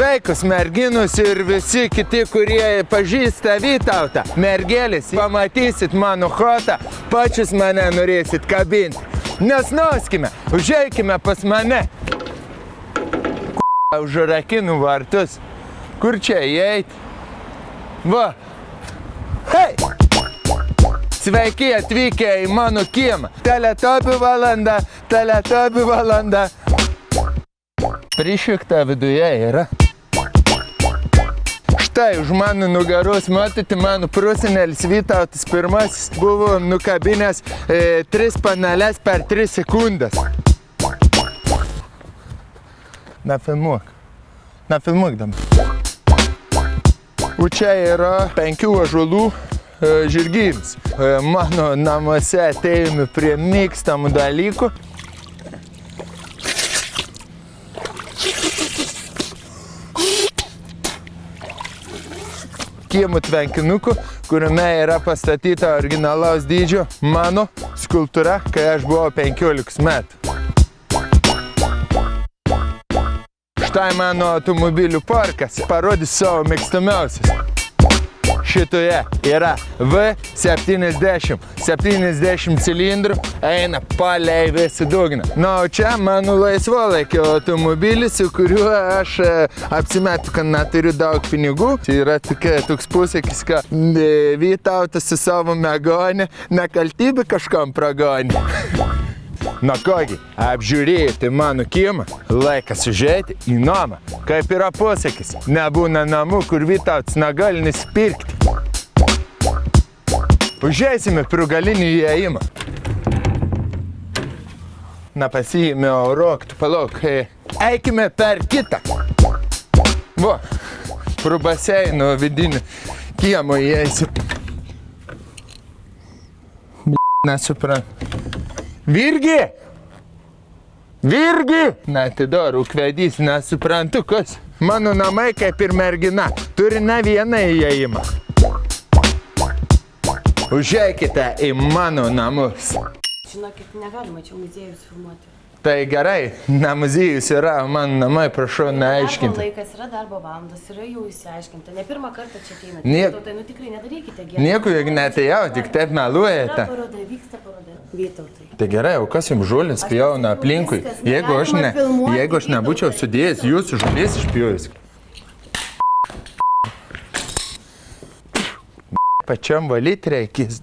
Sveikos merginus ir visi kiti, kurie pažįsta Vytautą. Mergelės, pamatysit mano chotą, pačius mane norėsit kabinti. Nesnoskime, užeikime pas mane. Užrakinu vartus. Kur čia įeit? Va. Hei! Sveiki atvykę į mano kiemą. Teletobių valanda. Prišikta viduje yra. Štai už mano nugaros, matote, mano prosenelis Vytautas I buvo nukabinęs 3 paneles per 3 sekundės. Nefilmuok dabar. O čia yra 5 ąžuolų žirgynas. Mano namuose atėjome prie mėgstamų dalykų. Kiemų tvenkinuku, kuriame yra pastatyta originalaus dydžio mano skulptūra, kai aš buvau 15 metų. Štai mano automobilių parkas. Parodys savo mėgstamiausias. Šitoje yra V70. 70 cilindrų eina palei visą dugną. Na, o čia mano laisvalaikio automobilis, su kuriuo aš apsimetu, kad neturiu daug pinigų. Tai yra toks posakis, kad Vytautas su savo megonė nekaltybė kažkam pragonė. Na kągi, apžiūrėjote mano kiemą, laikas užeiti į namą. Kaip yra posakis, nebūna namų, kur Vytautas negali nusipirkti. Užeisime pro galinį įėjimą. Nepasiėmė raktų, palauk, eikime per kitą. Va, pro baseino vidinį kiemą įeisiu. Nesuprantu. Virgi! Neatidaro ukvedys, nesuprantu, kas. Mano namai, kaip ir mergina, turi ne vieną įėjimą. Užeikite į mano namus. Žinokit, negalima čia muziejus filmuoti. Tai gerai, ne muziejus yra, mano namai, prašau, neaiškinti. Darbo laikas yra, darbo valandos yra jau įsiaiškinta. Ne pirmą kartą čia ateinate. Tai tikrai nedarykite gėdą. Nieko, jeigu neatėjau, tik taip meluojate. Vyksta paroda. Vytautai. Tai gerai, o kas jums žolės pjauna aplinkui? Jeigu aš nebūčiau sudėjęs, jūs žolės išpjojus. Pačiam valyti reikės.